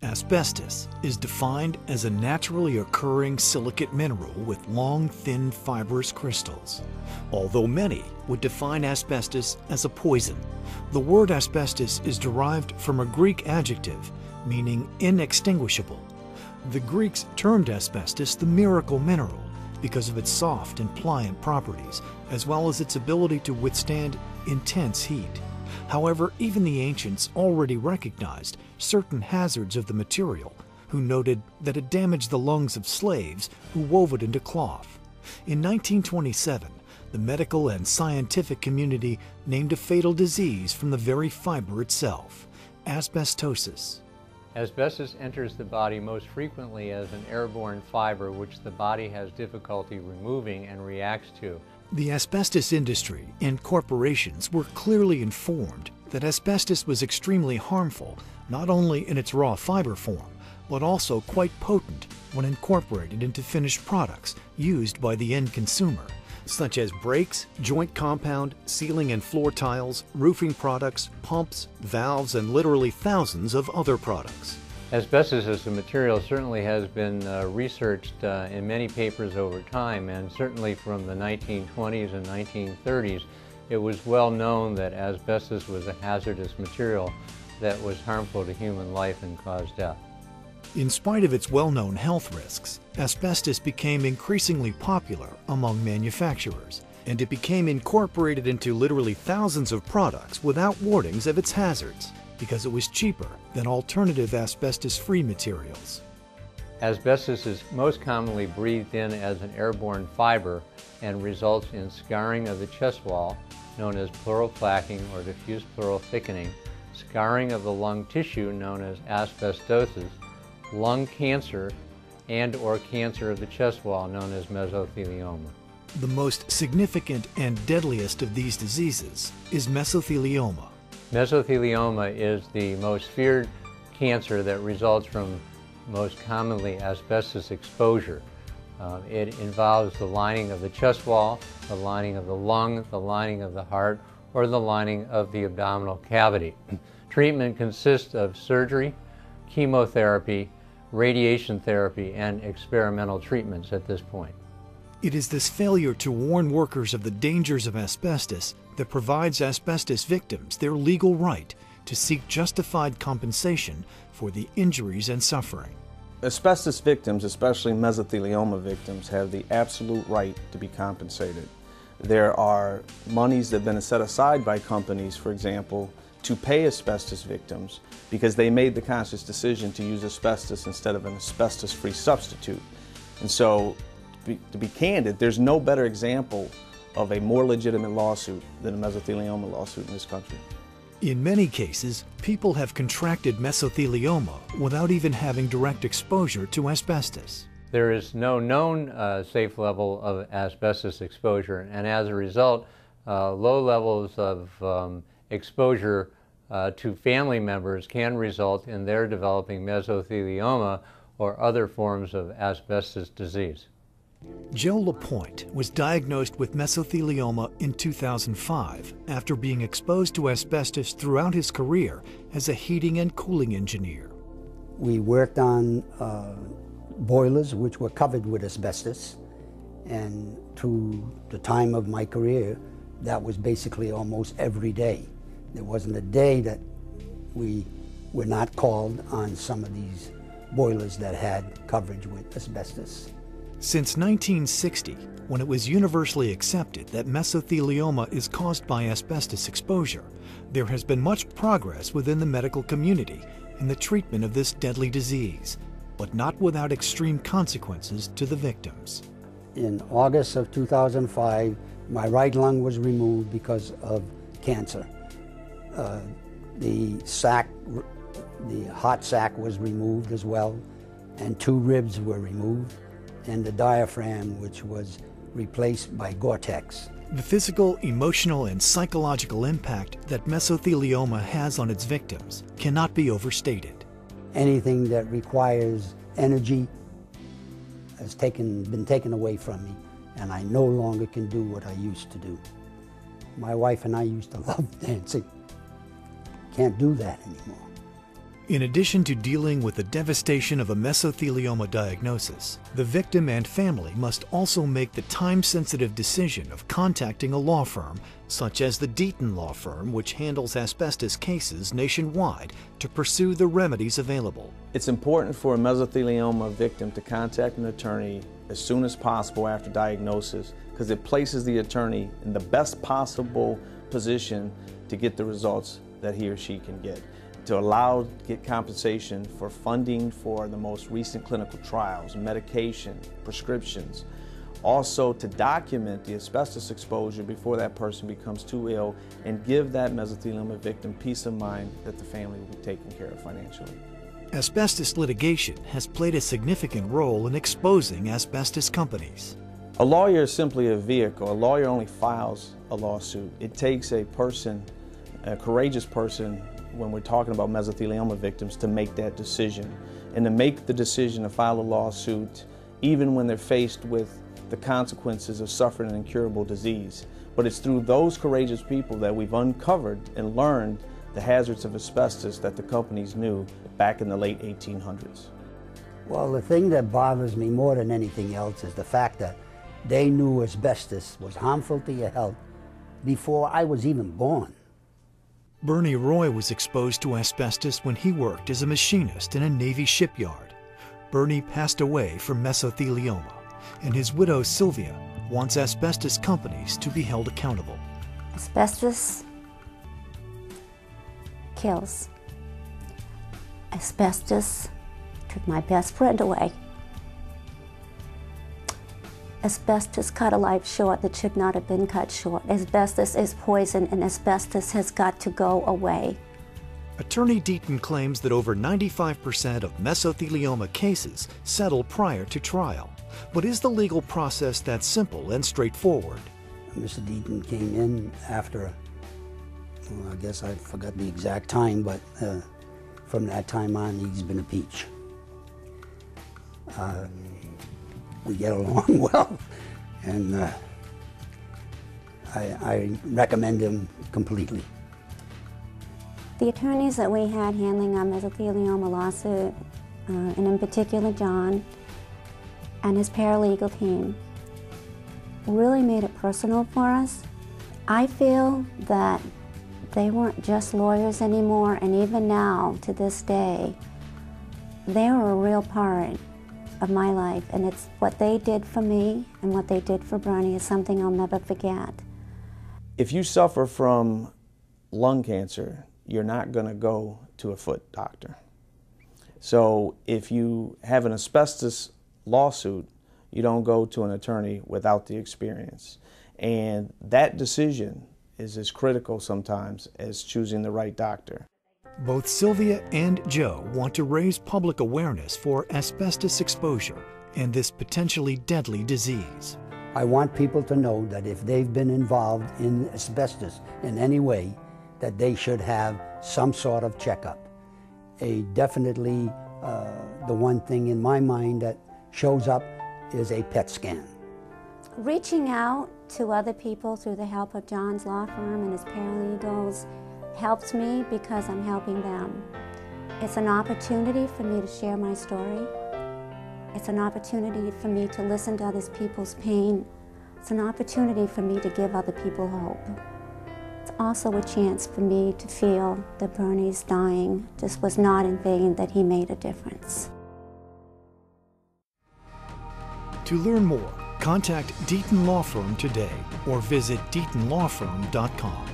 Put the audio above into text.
Asbestos is defined as a naturally occurring silicate mineral with long, thin, fibrous crystals. Although many would define asbestos as a poison, the word asbestos is derived from a Greek adjective meaning inextinguishable. The Greeks termed asbestos the miracle mineral because of its soft and pliant properties, as well as its ability to withstand intense heat. However, even the ancients already recognized certain hazards of the material, who noted that it damaged the lungs of slaves who wove it into cloth. In 1927, the medical and scientific community named a fatal disease from the very fiber itself: asbestosis. Asbestos enters the body most frequently as an airborne fiber which the body has difficulty removing and reacts to. The asbestos industry and corporations were clearly informed that asbestos was extremely harmful, not only in its raw fiber form, but also quite potent when incorporated into finished products used by the end consumer, such as brakes, joint compound, ceiling and floor tiles, roofing products, pumps, valves, and literally thousands of other products. Asbestos as a material certainly has been researched in many papers over time, and certainly from the 1920s and 1930s it was well known that asbestos was a hazardous material that was harmful to human life and caused death. In spite of its well-known health risks, asbestos became increasingly popular among manufacturers, and it became incorporated into literally thousands of products without warnings of its hazards, because it was cheaper than alternative asbestos-free materials. Asbestos is most commonly breathed in as an airborne fiber and results in scarring of the chest wall, known as pleural plaquing or diffuse pleural thickening, scarring of the lung tissue, known as asbestosis, lung cancer, and/or cancer of the chest wall, known as mesothelioma. The most significant and deadliest of these diseases is mesothelioma. Mesothelioma is the most feared cancer that results from most commonly asbestos exposure. It involves the lining of the chest wall, the lining of the lung, the lining of the heart, or the lining of the abdominal cavity. Treatment consists of surgery, chemotherapy, radiation therapy, and experimental treatments at this point. It is this failure to warn workers of the dangers of asbestos that provides asbestos victims their legal right to seek justified compensation for the injuries and suffering. Asbestos victims, especially mesothelioma victims, have the absolute right to be compensated. There are monies that have been set aside by companies, for example, to pay asbestos victims because they made the conscious decision to use asbestos instead of an asbestos-free substitute. And so, to be candid, there's no better example of a more legitimate lawsuit than a mesothelioma lawsuit in this country. In many cases, people have contracted mesothelioma without even having direct exposure to asbestos. There is no known safe level of asbestos exposure, and as a result, low levels of exposure to family members can result in their developing mesothelioma or other forms of asbestos disease. Joe LaPointe was diagnosed with mesothelioma in 2005 after being exposed to asbestos throughout his career as a heating and cooling engineer. We worked on boilers which were covered with asbestos, and through the time of my career, that was basically almost every day. There wasn't a day that we were not called on some of these boilers that had coverage with asbestos. Since 1960, when it was universally accepted that mesothelioma is caused by asbestos exposure, there has been much progress within the medical community in the treatment of this deadly disease, but not without extreme consequences to the victims. In August of 2005, my right lung was removed because of cancer. The heart sac was removed as well, and 2 ribs were removed, and the diaphragm, which was replaced by Gore-Tex. The physical, emotional, and psychological impact that mesothelioma has on its victims cannot be overstated. Anything that requires energy has been taken away from me, and I no longer can do what I used to do. My wife and I used to love dancing. Can't do that anymore. In addition to dealing with the devastation of a mesothelioma diagnosis, the victim and family must also make the time-sensitive decision of contacting a law firm, such as the Deaton Law Firm, which handles asbestos cases nationwide, to pursue the remedies available. It's important for a mesothelioma victim to contact an attorney as soon as possible after diagnosis, because it places the attorney in the best possible position to get the results that he or she can get, to allow get compensation for funding for the most recent clinical trials, medication, prescriptions. Also to document the asbestos exposure before that person becomes too ill and give that mesothelioma victim peace of mind that the family will be taken care of financially. Asbestos litigation has played a significant role in exposing asbestos companies. A lawyer is simply a vehicle. A lawyer only files a lawsuit. It takes a person, a courageous person, when we're talking about mesothelioma victims, to make that decision. And to make the decision to file a lawsuit even when they're faced with the consequences of suffering an incurable disease. But it's through those courageous people that we've uncovered and learned the hazards of asbestos that the companies knew back in the late 1800s. Well, the thing that bothers me more than anything else is the fact that they knew asbestos was harmful to your health before I was even born. Bernie Roy was exposed to asbestos when he worked as a machinist in a Navy shipyard. Bernie passed away from mesothelioma, and his widow Sylvia wants asbestos companies to be held accountable. Asbestos kills. Asbestos took my best friend away. Asbestos cut a life short that should not have been cut short. Asbestos is poison, and asbestos has got to go away. Attorney Deaton claims that over 95% of mesothelioma cases settle prior to trial. But is the legal process that simple and straightforward? Mr. Deaton came in after, well, I guess I forgot the exact time, but from that time on, he's been a peach. We get along well, and I recommend him completely. The attorneys that we had handling our mesothelioma lawsuit, and in particular John and his paralegal team, really made it personal for us. I feel that they weren't just lawyers anymore, and even now, to this day, they were a real part of my life, and it's what they did for me and what they did for Bernie is something I'll never forget. If you suffer from lung cancer, you're not going to go to a foot doctor. So if you have an asbestos lawsuit, you don't go to an attorney without the experience. And that decision is as critical sometimes as choosing the right doctor. Both Sylvia and Joe want to raise public awareness for asbestos exposure and this potentially deadly disease. I want people to know that if they've been involved in asbestos in any way, that they should have some sort of checkup. Definitely the one thing in my mind that shows up is a PET scan. Reaching out to other people through the help of John's law firm and his paralegals helps me because I'm helping them. It's an opportunity for me to share my story. It's an opportunity for me to listen to other people's pain. It's an opportunity for me to give other people hope. It's also a chance for me to feel that Bernie's dying just was not in vain, that he made a difference. To learn more, contact Deaton Law Firm today or visit DeatonLawFirm.com.